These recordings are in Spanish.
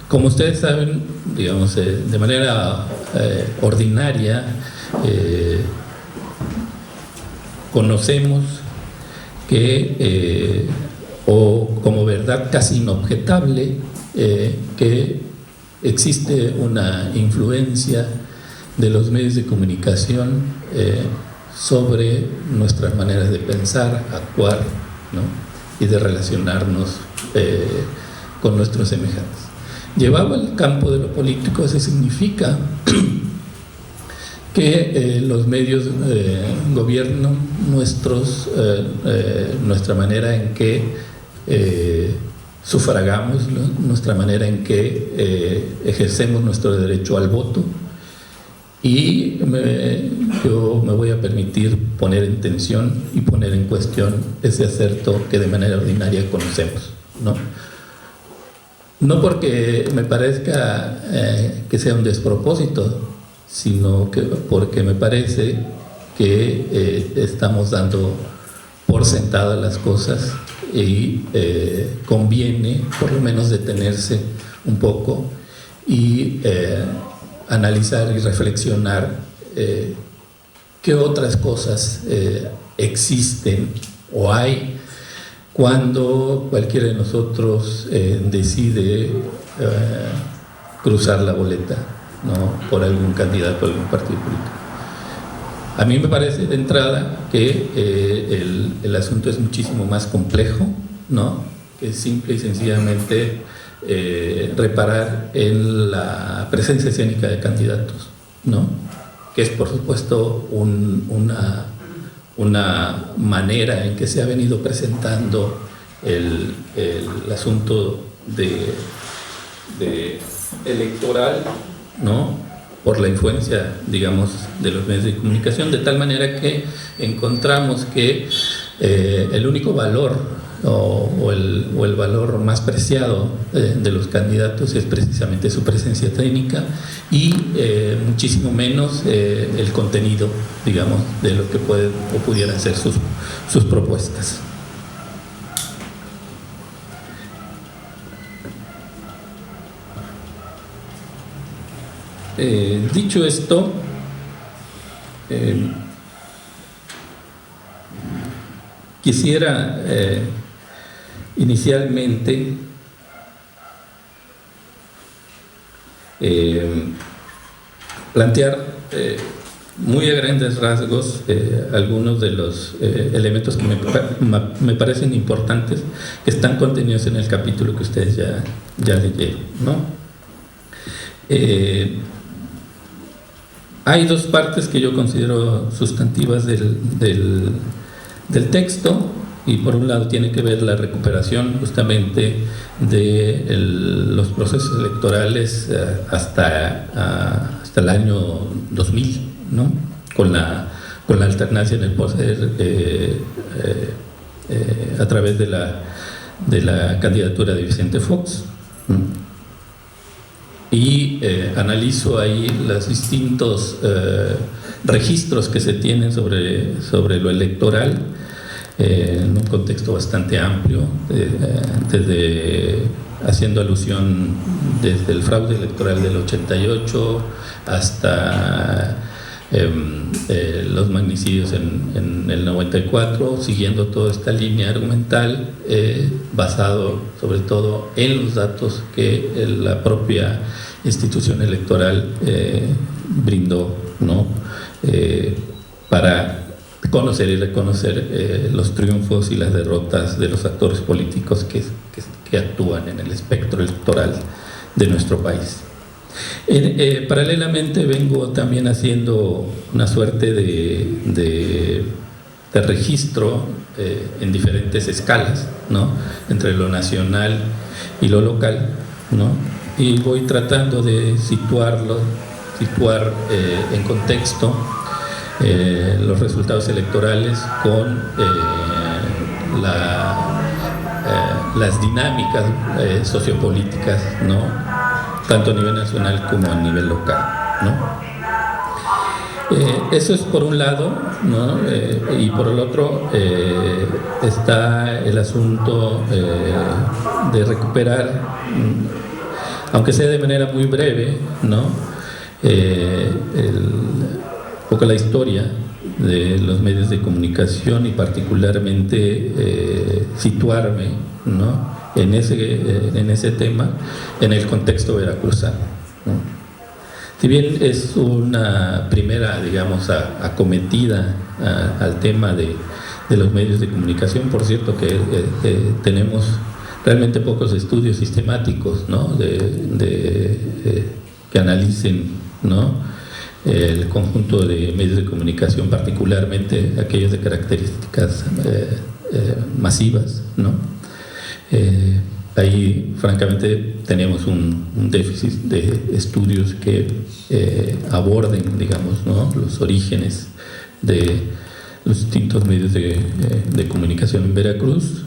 Como ustedes saben, digamos, de manera ordinaria, conocemos que, o como verdad casi inobjetable, que existe una influencia de los medios de comunicación sobre nuestras maneras de pensar, actuar, ¿no? Y de relacionarnos con nuestros semejantes. Llevado al campo de lo político, eso significa que los medios gobiernan nuestra manera en que sufragamos, ¿no? Nuestra manera en que ejercemos nuestro derecho al voto. Y yo me voy a permitir poner en tensión y poner en cuestión ese acerto que de manera ordinaria conocemos, ¿no? No porque me parezca que sea un despropósito, sino que porque me parece que estamos dando por sentadas las cosas y conviene por lo menos detenerse un poco y analizar y reflexionar qué otras cosas existen o hay cuando cualquiera de nosotros decide cruzar la boleta, ¿no? Por algún candidato, algún partido político. A mí me parece de entrada que el asunto es muchísimo más complejo, ¿no? Que simple y sencillamente reparar en la presencia escénica de candidatos, ¿no? Que es por supuesto una manera en que se ha venido presentando el asunto electoral, ¿no? Por la influencia, digamos, de los medios de comunicación, de tal manera que encontramos que el único valor o el valor más preciado de los candidatos es precisamente su presencia técnica y muchísimo menos el contenido, digamos, de lo que pueden o pudieran ser sus propuestas. Dicho esto, quisiera inicialmente plantear muy a grandes rasgos algunos de los elementos que me parecen importantes que están contenidos en el capítulo que ustedes ya leyeron, ¿no? Hay dos partes que yo considero sustantivas del texto, y por un lado tiene que ver la recuperación justamente de los procesos electorales hasta el año 2000, ¿no? Con la alternancia en el poder a través de la candidatura de Vicente Fox. Y analizo ahí los distintos registros que se tienen sobre lo electoral en un contexto bastante amplio, desde haciendo alusión desde el fraude electoral del 88 hasta los magnicidios en el 94, siguiendo toda esta línea argumental basado sobre todo en los datos que la propia institución electoral brindó, ¿no? Para conocer y reconocer los triunfos y las derrotas de los actores políticos que actúan en el espectro electoral de nuestro país. Paralelamente vengo también haciendo una suerte de registro en diferentes escalas, ¿no? Entre lo nacional y lo local, ¿no? Y voy tratando de situar en contexto los resultados electorales con las dinámicas sociopolíticas, ¿no? Tanto a nivel nacional como a nivel local, ¿no? Eso es por un lado, ¿no? Y por el otro está el asunto de recuperar, aunque sea de manera muy breve, ¿no? Un poco la historia de los medios de comunicación y particularmente situarme, ¿no? en ese tema en el contexto veracruzano, ¿no? Si bien es una primera, digamos, acometida al tema de los medios de comunicación, por cierto que tenemos realmente pocos estudios sistemáticos, ¿no? Que analicen, ¿no? El conjunto de medios de comunicación, particularmente aquellos de características masivas, ¿no? Ahí, francamente, teníamos un déficit de estudios que aborden, digamos, ¿no? los orígenes de los distintos medios de comunicación en Veracruz.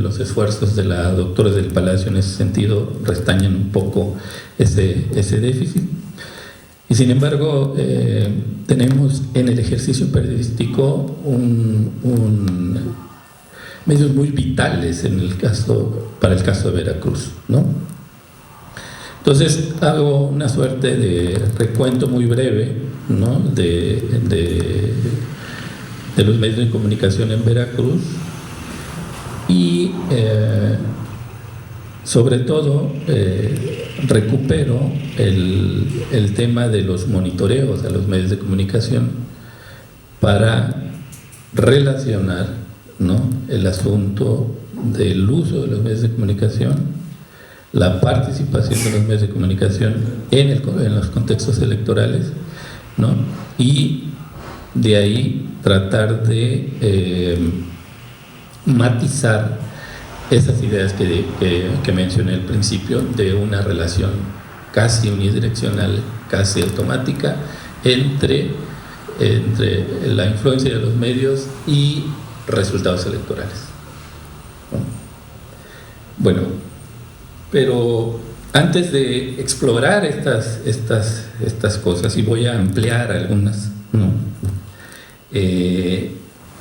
Los esfuerzos de la doctora del Palacio en ese sentido restañan un poco ese déficit. Y sin embargo, tenemos en el ejercicio periodístico medios muy vitales para el caso de Veracruz, ¿no? Entonces hago una suerte de recuento muy breve, ¿no? de los medios de comunicación en Veracruz y sobre todo recupero el tema de los monitoreos a los medios de comunicación para relacionar, ¿no? el asunto del uso de los medios de comunicación, la participación de los medios de comunicación en los contextos electorales, ¿no? y de ahí tratar de matizar esas ideas que mencioné al principio de una relación casi unidireccional, casi automática entre la influencia de los medios y resultados electorales, ¿no? Bueno, pero antes de explorar estas cosas, y voy a ampliar algunas, ¿no?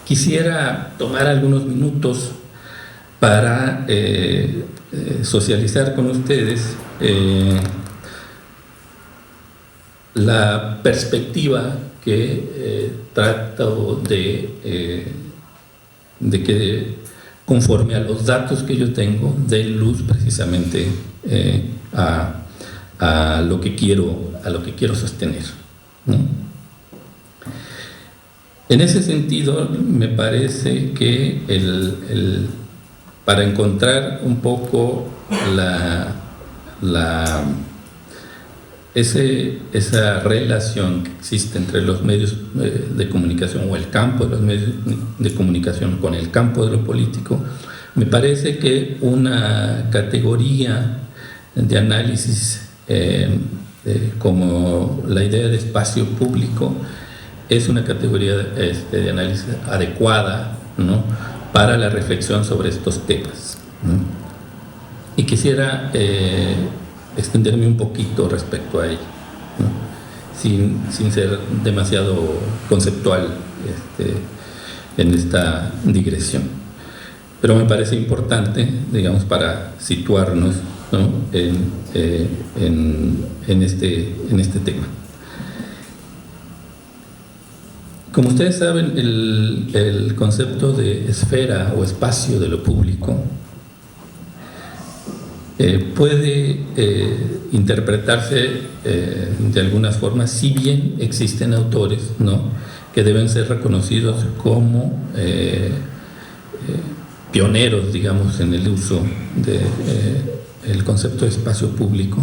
Quisiera tomar algunos minutos para socializar con ustedes la perspectiva que trato de que, conforme a los datos que yo tengo, dé luz precisamente a lo que quiero sostener, ¿no? En ese sentido, me parece que para encontrar un poco esa relación que existe entre los medios de comunicación o el campo de los medios de comunicación con el campo de lo político, me parece que una categoría de análisis como la idea de espacio público es una categoría de análisis adecuada, ¿no? para la reflexión sobre estos temas, ¿no? Y quisiera extenderme un poquito respecto a ello, ¿no? sin ser demasiado conceptual en esta digresión. Pero me parece importante, digamos, para situarnos, ¿no? en este tema. Como ustedes saben, el concepto de esfera o espacio de lo público puede interpretarse de algunas formas, si bien existen autores, ¿no? que deben ser reconocidos como pioneros, digamos, en el uso del concepto de espacio público,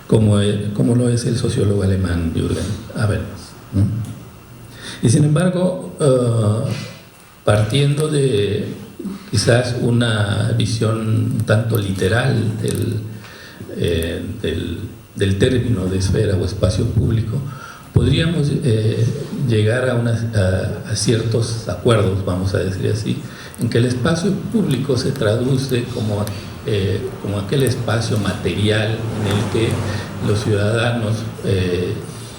como lo es el sociólogo alemán Jürgen Habermas, ¿no? Y sin embargo, partiendo de quizás una visión un tanto literal del término de esfera o espacio público, podríamos llegar a ciertos acuerdos, vamos a decir así, en que el espacio público se traduce como aquel espacio material en el que los ciudadanos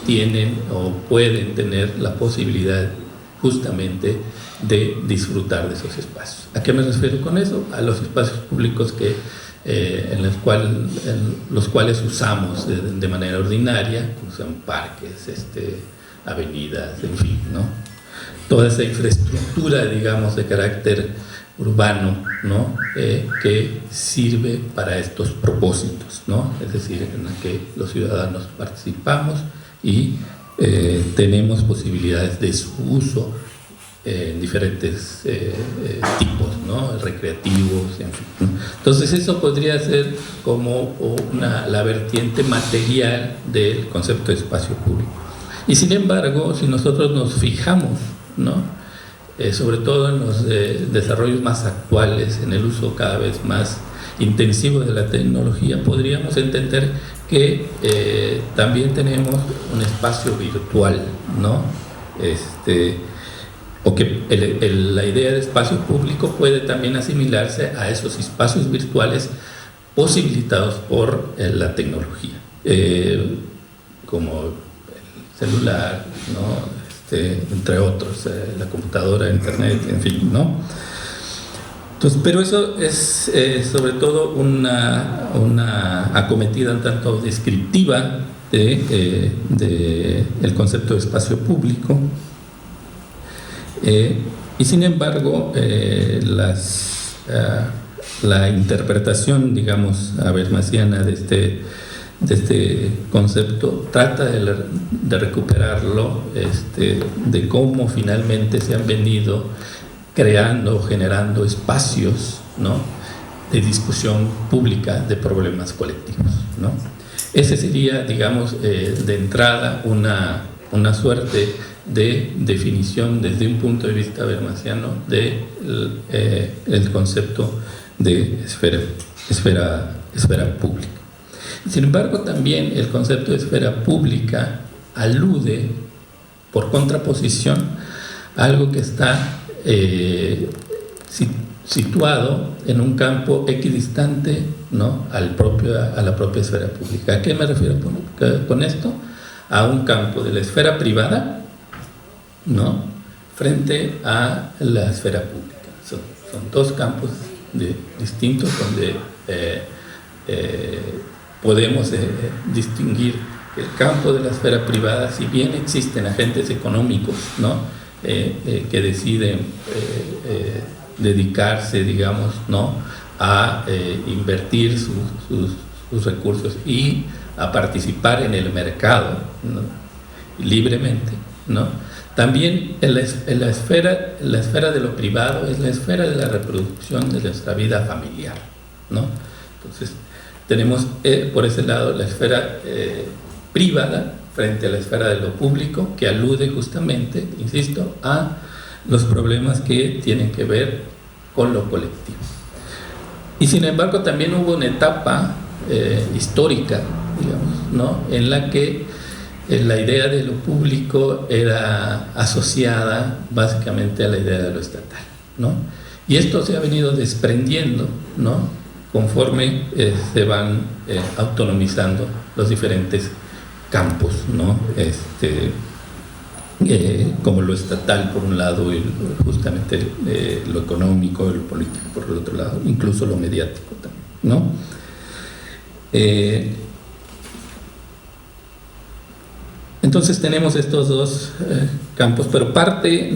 tienen o pueden tener la posibilidad justamente de disfrutar de esos espacios. ¿A qué me refiero con eso? A los espacios públicos en los cuales usamos de manera ordinaria, como son parques, avenidas, en fin, ¿no? Toda esa infraestructura, digamos, de carácter urbano, ¿no? Que sirve para estos propósitos, ¿no? Es decir, en la que los ciudadanos participamos y tenemos posibilidades de su uso en diferentes tipos, ¿no? Recreativos, en fin, ¿no? Entonces eso podría ser como la vertiente material del concepto de espacio público. Y sin embargo, si nosotros nos fijamos, ¿no? Sobre todo en los desarrollos más actuales, en el uso cada vez más intensivo de la tecnología, podríamos entender que también tenemos un espacio virtual, ¿no? O que la idea de espacio público puede también asimilarse a esos espacios virtuales posibilitados por la tecnología, como el celular, ¿no? Entre otros, la computadora, internet, en fin, ¿no? Entonces, pero eso es sobre todo una acometida un tanto descriptiva del concepto de espacio público, y sin embargo la interpretación, digamos, habermasiana de este concepto trata de recuperarlo, de cómo finalmente se han venido creando, generando espacios, ¿no? De discusión pública de problemas colectivos, ¿no? Ese sería, digamos, de entrada una suerte de definición desde un punto de vista habermasiano del concepto de esfera pública. Sin embargo, también el concepto de esfera pública alude, por contraposición, a algo que está situado en un campo equidistante, ¿no? a la propia esfera pública. ¿A qué me refiero con esto? A un campo de la esfera privada, ¿no? frente a la esfera pública. Son dos campos distintos donde podemos distinguir el campo de la esfera privada. Si bien existen agentes económicos, ¿no? Que deciden dedicarse, digamos, ¿no? a invertir sus recursos y a participar en el mercado, ¿no? libremente, ¿no? También en la esfera de lo privado es la esfera de la reproducción de nuestra vida familiar, ¿no? Entonces tenemos por ese lado la esfera privada frente a la esfera de lo público, que alude justamente, insisto, a los problemas que tienen que ver con lo colectivo. Y sin embargo también hubo una etapa histórica, digamos, ¿no? en la que la idea de lo público era asociada básicamente a la idea de lo estatal, ¿no? Y esto se ha venido desprendiendo, ¿no? conforme se van autonomizando los diferentes campos, ¿no? Como lo estatal por un lado y justamente lo económico, lo político por el otro lado, incluso lo mediático también, ¿no? Entonces tenemos estos dos campos, pero parte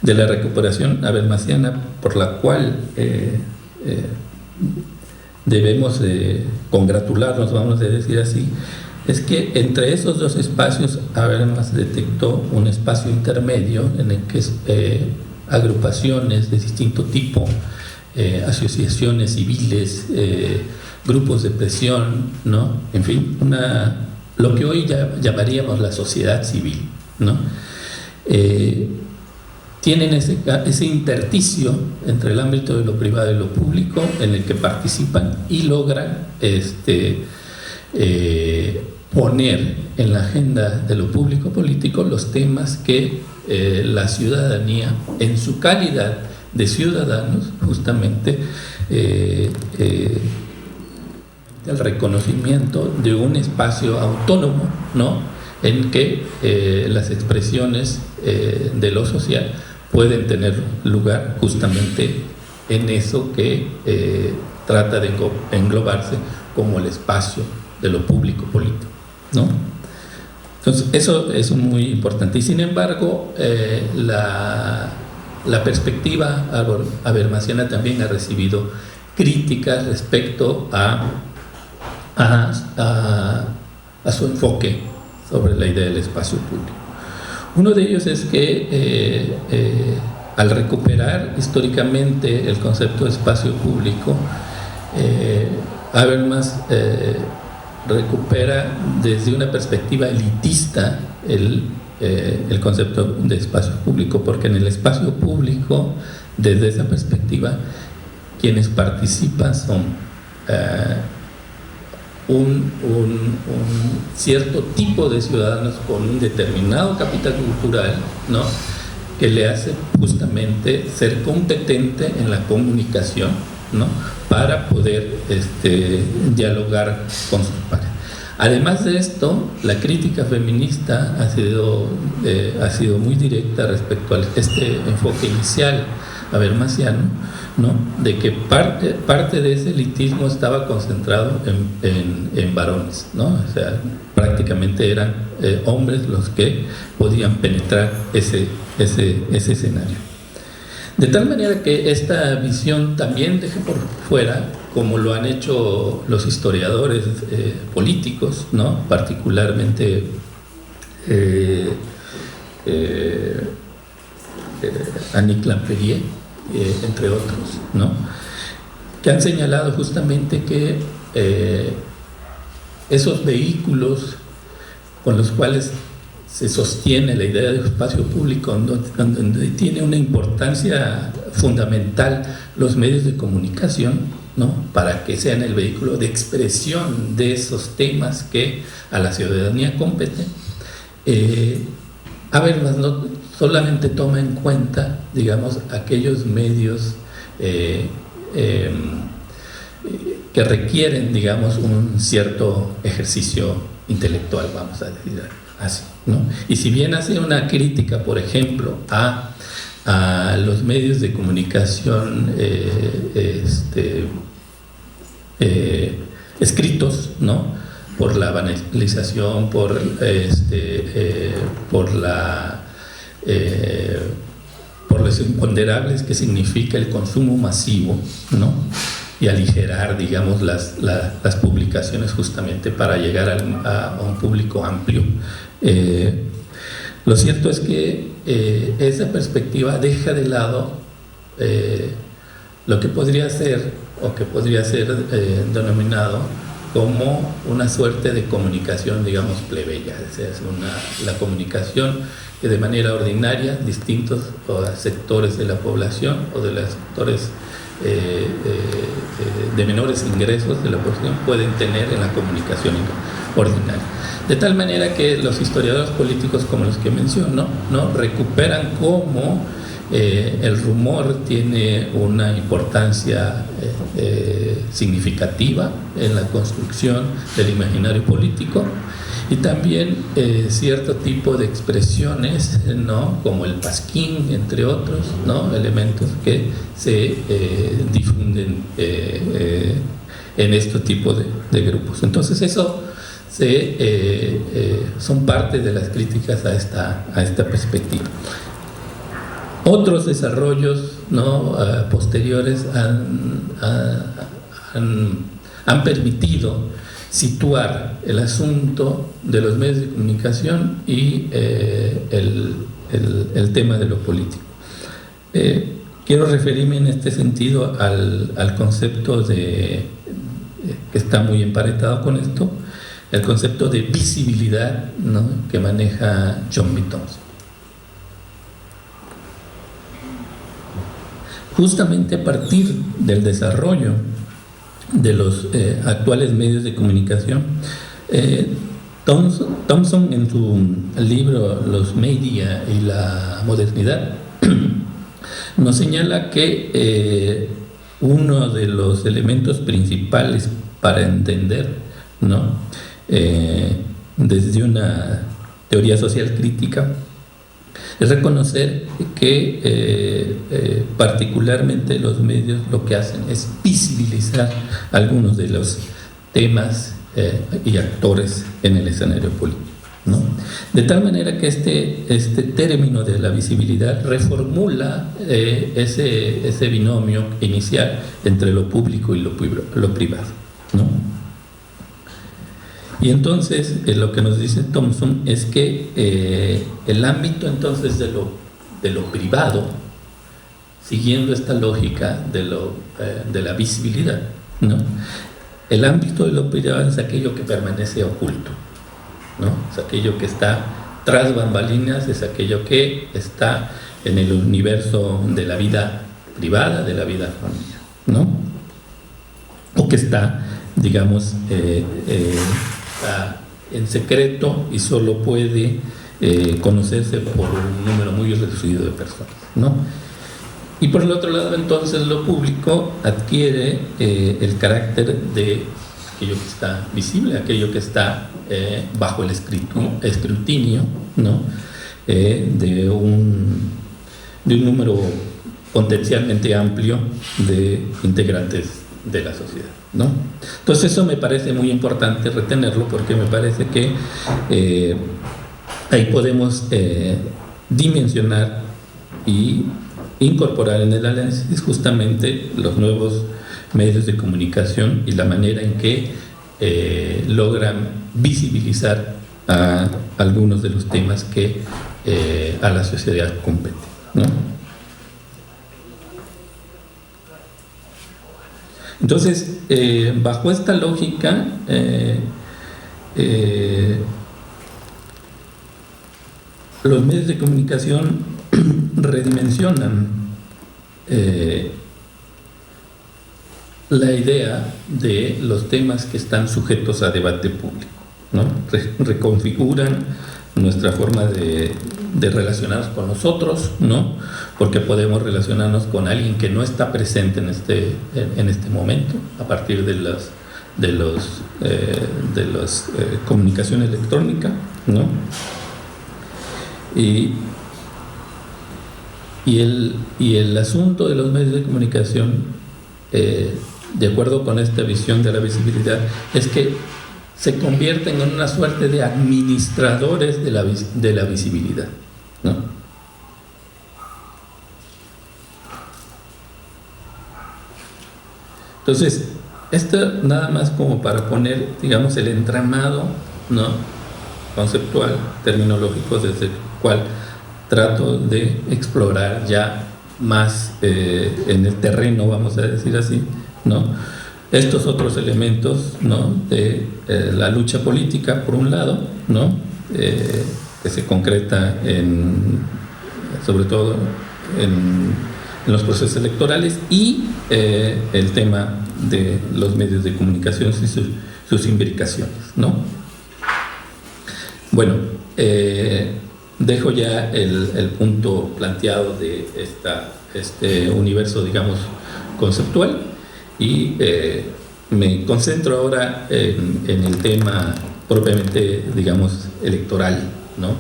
de la recuperación habermasiana por la cual debemos congratularnos, vamos a decir así, es que entre esos dos espacios Habermas detectó un espacio intermedio en el que agrupaciones de distinto tipo, asociaciones civiles, grupos de presión, ¿no? En fin, lo que hoy llamaríamos la sociedad civil, ¿no? Tienen ese intersticio entre el ámbito de lo privado y lo público en el que participan y logran poner en la agenda de lo público político los temas que la ciudadanía, en su calidad de ciudadanos, justamente el reconocimiento de un espacio autónomo, ¿no?, en que las expresiones de lo social pueden tener lugar justamente en eso que trata de englobarse como el espacio de lo público político, ¿no? Entonces, eso es muy importante. Y sin embargo, la perspectiva habermasiana también ha recibido críticas respecto a su enfoque sobre la idea del espacio público. Uno de ellos es que al recuperar históricamente el concepto de espacio público, Habermas recupera desde una perspectiva elitista el concepto de espacio público, porque en el espacio público, desde esa perspectiva, quienes participan son un cierto tipo de ciudadanos con un determinado capital cultural, ¿no?, que le hace justamente ser competente en la comunicación, ¿no?, para poder dialogar con sus pares. Además de esto, la crítica feminista ha sido muy directa respecto a este enfoque inicial habermasiano, ¿no?, de que parte de ese elitismo estaba concentrado en varones, ¿no? O sea, prácticamente eran hombres los que podían penetrar ese escenario. De tal manera que esta visión también deja por fuera, como lo han hecho los historiadores políticos, ¿no?, particularmente Annick Lamperrier, entre otros, ¿no?, que han señalado justamente que esos vehículos con los cuales se sostiene la idea de espacio público, donde tiene una importancia fundamental los medios de comunicación, ¿no?, para que sean el vehículo de expresión de esos temas que a la ciudadanía competen. Habermas no solamente toma en cuenta, digamos, aquellos medios que requieren, digamos, un cierto ejercicio intelectual, vamos a decir así, ¿no? Y si bien hace una crítica, por ejemplo, a los medios de comunicación escritos, ¿no?, por la banalización, por los imponderables que significa el consumo masivo, ¿no?, y aligerar, digamos, las publicaciones justamente para llegar a un público amplio. Lo cierto es que esa perspectiva deja de lado lo que podría ser, o que podría ser denominado como una suerte de comunicación, digamos, plebeya. Es la comunicación que de manera ordinaria distintos sectores de la población o de los sectores de menores ingresos de la población pueden tener en la comunicación ordinaria. De tal manera que los historiadores políticos, como los que menciono, ¿no?, recuperan cómo el rumor tiene una importancia significativa en la construcción del imaginario político, y también cierto tipo de expresiones, ¿no?, como el pasquín, entre otros, ¿no?, elementos que se difunden en este tipo de grupos. Entonces eso son parte de las críticas a esta perspectiva. Otros desarrollos, ¿no?, posteriores han permitido situar el asunto de los medios de comunicación y el tema de lo político. Quiero referirme en este sentido al concepto que está muy emparetado con esto, el concepto de visibilidad, ¿no?, que maneja John B. Thompson. Justamente a partir del desarrollo de los actuales medios de comunicación, Thompson en su libro Los Media y la Modernidad nos señala que uno de los elementos principales para entender, ¿no? Desde una teoría social crítica, es reconocer que particularmente los medios lo que hacen es visibilizar algunos de los temas y actores en el escenario político, ¿no? De tal manera que este término de la visibilidad reformula ese binomio inicial entre lo público y lo privado, ¿no? Y entonces lo que nos dice Thompson es que el ámbito entonces de lo privado, siguiendo esta lógica de la visibilidad, ¿no? El ámbito de lo privado es aquello que permanece oculto, ¿no? Es aquello que está tras bambalinas, es aquello que está en el universo de la vida privada, de la vida familiar, ¿no? O que está, digamos, está en secreto y solo puede conocerse por un número muy reducido de personas, ¿no? Y por el otro lado, entonces, lo público adquiere el carácter de aquello que está visible, aquello que está bajo el escrutinio, ¿no? De un número potencialmente amplio de integrantes de la sociedad, ¿no? Entonces eso me parece muy importante retenerlo, porque me parece que ahí podemos dimensionar y incorporar en el análisis justamente los nuevos medios de comunicación y la manera en que logran visibilizar a algunos de los temas que a la sociedad competen, ¿no? Entonces, bajo esta lógica, los medios de comunicación redimensionan la idea de los temas que están sujetos a debate público, ¿no? Reconfiguran nuestra forma de relacionarnos con nosotros, ¿no? Porque podemos relacionarnos con alguien que no está presente en este momento, a partir de las comunicación electrónica, ¿no? Y el asunto de los medios de comunicación, de acuerdo con esta visión de la visibilidad, es que se convierten en una suerte de administradores de la visibilidad, ¿no? Entonces, esto nada más como para poner, digamos, el entramado, ¿no?, conceptual, terminológico, desde el cual trato de explorar ya más en el terreno, vamos a decir así, ¿no?, estos otros elementos, ¿no?, de la lucha política, por un lado, ¿no?, que se concreta sobre todo en los procesos electorales, y el tema de los medios de comunicación y sus imbricaciones, ¿no? Bueno, dejo ya el punto planteado de este universo, digamos, conceptual, y me concentro ahora en el tema propiamente, digamos, electoral, ¿no?,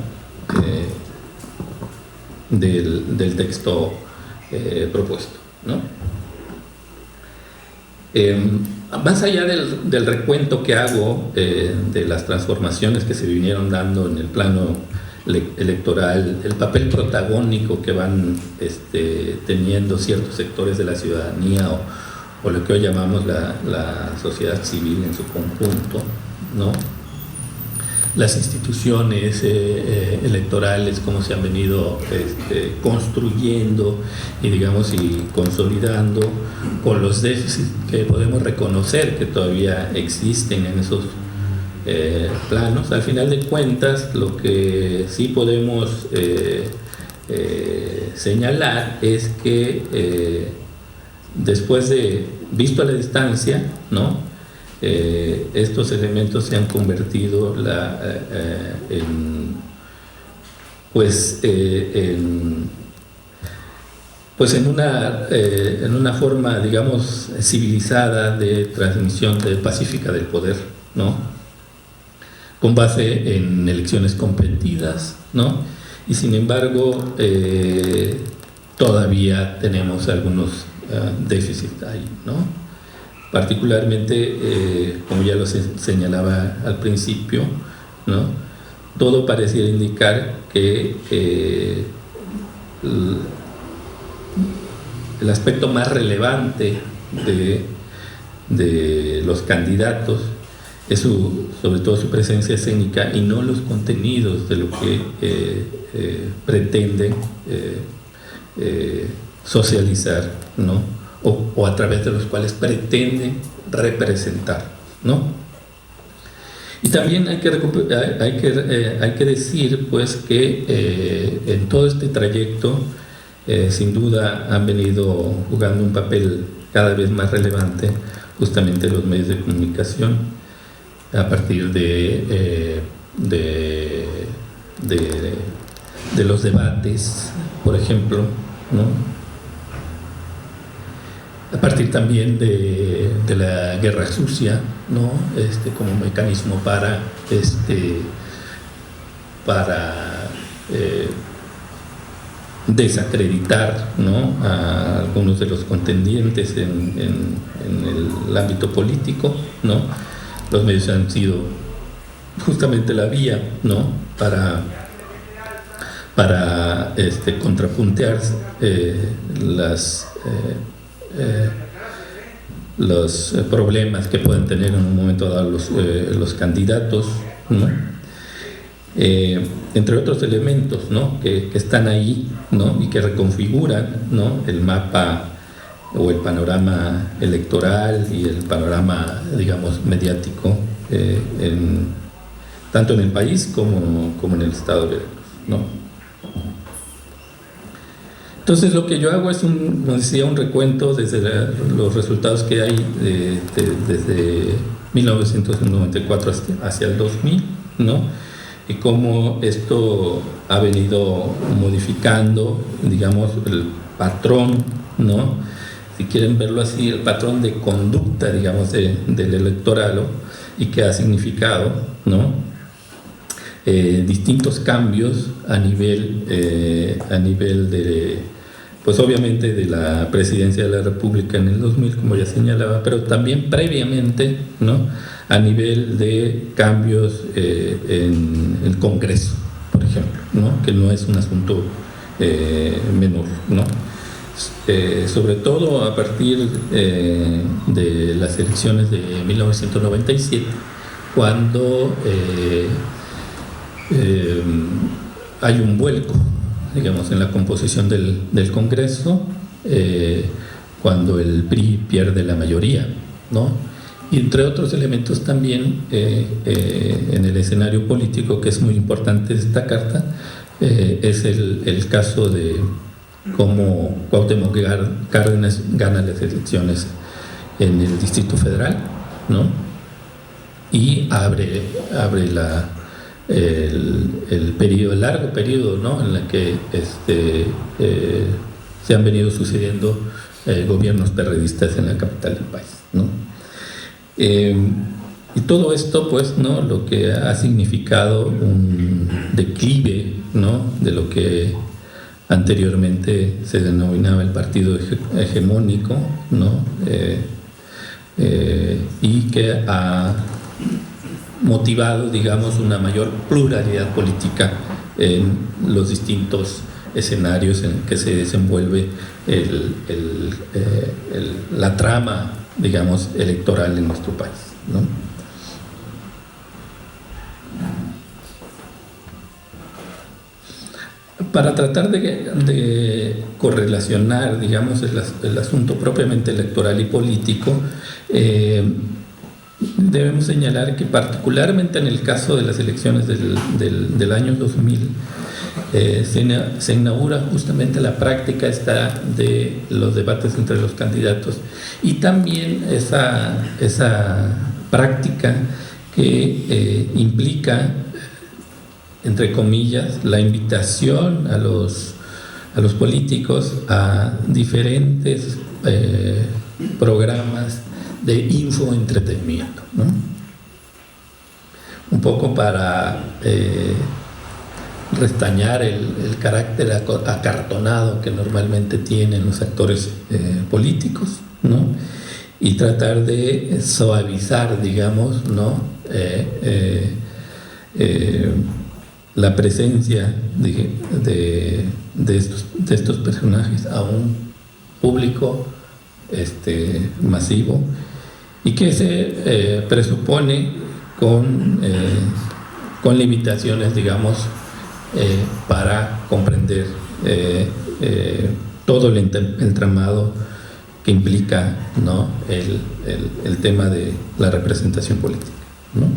del texto propuesto, ¿no? Más allá del recuento que hago de las transformaciones que se vinieron dando en el plano electoral, el papel protagónico que van teniendo ciertos sectores de la ciudadanía o lo que hoy llamamos la sociedad civil en su conjunto, ¿no?, las instituciones electorales, cómo se han venido construyendo y, digamos, y consolidando, con los déficits que podemos reconocer que todavía existen en esos planos. Al final de cuentas, lo que sí podemos señalar es que después de, visto a la distancia, ¿no?, estos elementos se han convertido pues en una forma, digamos, civilizada de transmisión pacífica del poder, ¿no? Con base en elecciones competidas, ¿no? Y sin embargo, todavía tenemos algunos déficits ahí, ¿no? Particularmente, como ya lo señalaba al principio, ¿no? Todo pareciera indicar que el aspecto más relevante de los candidatos es sobre todo su presencia escénica y no los contenidos de lo que pretenden socializar, ¿no? O a través de los cuales pretenden representar, ¿no? Y también hay que decir, pues, que en todo este trayecto sin duda han venido jugando un papel cada vez más relevante justamente los medios de comunicación a partir de los debates, por ejemplo, ¿no? A partir también de la guerra sucia, ¿no? Como mecanismo para desacreditar, ¿no? A algunos de los contendientes en el ámbito político, ¿no? Los medios han sido justamente la vía, ¿no? para contrapuntear los problemas que pueden tener en un momento dado los candidatos, ¿no? Entre otros elementos, ¿no? que están ahí, ¿no? Y que reconfiguran, ¿no? El mapa o el panorama electoral y el panorama, digamos, mediático tanto en el país como en el estado de Veracruz, ¿no? Entonces lo que yo hago es, como decía, un recuento desde los resultados que hay desde 1994 hacia el 2000, ¿no? Y cómo esto ha venido modificando, digamos, el patrón, ¿no? Si quieren verlo así, el patrón de conducta, digamos, del electorado, y que ha significado, ¿no? Distintos cambios a nivel de, pues obviamente de la presidencia de la República en el 2000, como ya señalaba, pero también previamente, ¿no? A nivel de cambios en el Congreso, por ejemplo, ¿no? Que no es un asunto menor, ¿no? Sobre todo a partir de las elecciones de 1997, cuando hay un vuelco, digamos, en la composición del Congreso, cuando el PRI pierde la mayoría, ¿no? Y entre otros elementos también en el escenario político, que es muy importante destacar, es el caso de cómo Cuauhtémoc Cárdenas gana las elecciones en el Distrito Federal, ¿no? Y abre el largo periodo, ¿no? En el que se han venido sucediendo gobiernos perredistas en la capital del país, ¿no? Y todo esto, pues, ¿no? Lo que ha significado un declive, ¿no? De lo que anteriormente se denominaba el partido hegemónico, ¿no? Y que ha motivado, digamos, una mayor pluralidad política en los distintos escenarios en que se desenvuelve la trama, digamos, electoral en nuestro país, ¿no? Para tratar de correlacionar, digamos, el asunto propiamente electoral y político, debemos señalar que particularmente en el caso de las elecciones del año 2000, se inaugura justamente la práctica esta de los debates entre los candidatos, y también esa práctica que implica, entre comillas, la invitación a los a los políticos a diferentes programas de infoentretenimiento, ¿no? Un poco para restañar el carácter acartonado que normalmente tienen los actores políticos, ¿no? Y tratar de suavizar, digamos, ¿no? La presencia de estos personajes a un público masivo, y que se presupone con limitaciones, digamos, para comprender todo el entramado que implica, ¿no? el tema de la representación política, ¿no?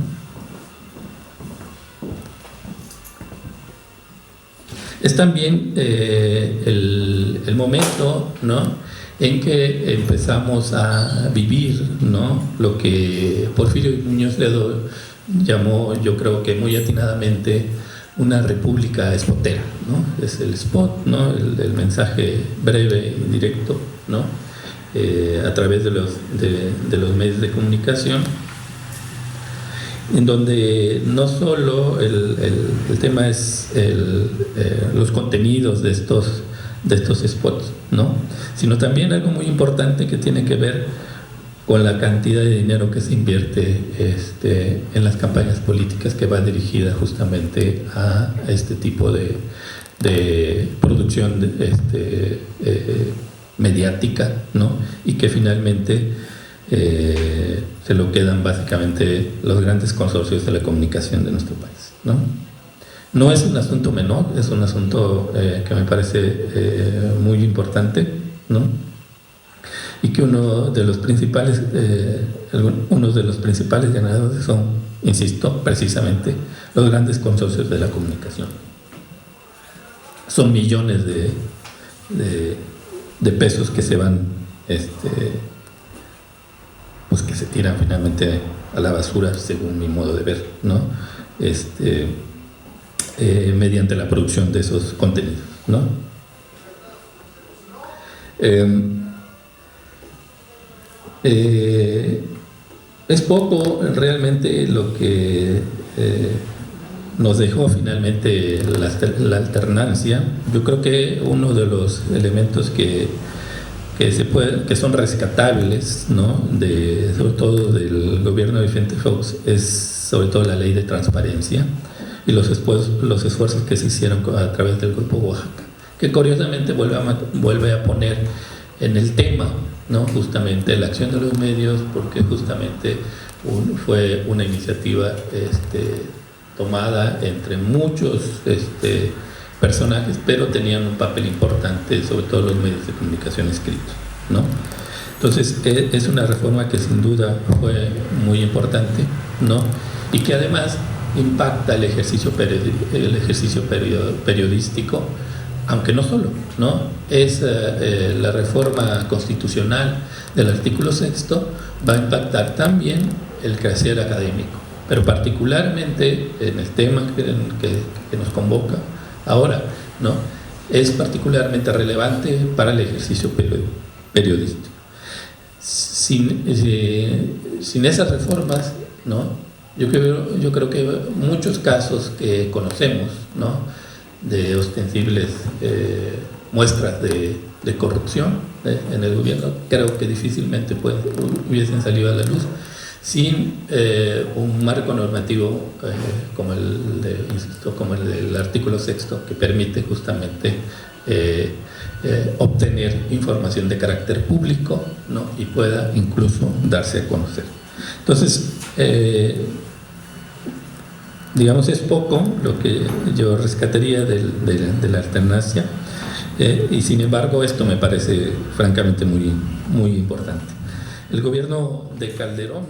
Es también el momento, ¿no? en que empezamos a vivir, ¿no? lo que Porfirio Muñoz Ledo llamó, yo creo que muy atinadamente, una república spotera, ¿no? Es el spot, ¿no? el mensaje breve y directo, ¿no? A través de los medios de comunicación, en donde no solo el tema es los contenidos de estos spots, ¿no? Sino también algo muy importante que tiene que ver con la cantidad de dinero que se invierte en las campañas políticas, que va dirigida justamente a este tipo de producción mediática, ¿no? Y que finalmente se lo quedan básicamente los grandes consorcios de la comunicación de nuestro país, ¿no? No es un asunto menor, es un asunto que me parece muy importante, ¿no? Y que uno de los principales ganadores son, insisto, precisamente los grandes consorcios de la comunicación. Son millones de pesos que se van, pues que se tiran finalmente a la basura, según mi modo de ver, ¿no? Mediante la producción de esos contenidos, ¿no? Es poco realmente lo que nos dejó finalmente la alternancia. Yo creo que uno de los elementos que son rescatables, ¿no? Sobre todo del gobierno de Vicente Fox, es sobre todo la ley de transparencia y los esfuerzos que se hicieron a través del Grupo Oaxaca, que curiosamente vuelve a poner en el tema, ¿no? Justamente la acción de los medios, porque justamente fue una iniciativa tomada entre muchos personajes, pero tenían un papel importante, sobre todo los medios de comunicación escritos, ¿no? Entonces es una reforma que sin duda fue muy importante, ¿no? Y que además impacta el ejercicio periodístico, aunque no solo, ¿no? Es la reforma constitucional del artículo 6 va a impactar también el quehacer académico, pero particularmente en el tema que nos convoca ahora, ¿no? Es particularmente relevante para el ejercicio periodístico. Sin esas reformas, ¿no? Yo creo que muchos casos que conocemos, ¿no? de ostensibles muestras de corrupción en el gobierno, creo que difícilmente hubiesen salido a la luz sin un marco normativo como el del artículo 6, que permite justamente obtener información de carácter público, ¿no? y pueda incluso darse a conocer. Entonces, digamos, es poco lo que yo rescataría de la alternancia, y sin embargo esto me parece francamente muy, muy importante. El gobierno de Calderón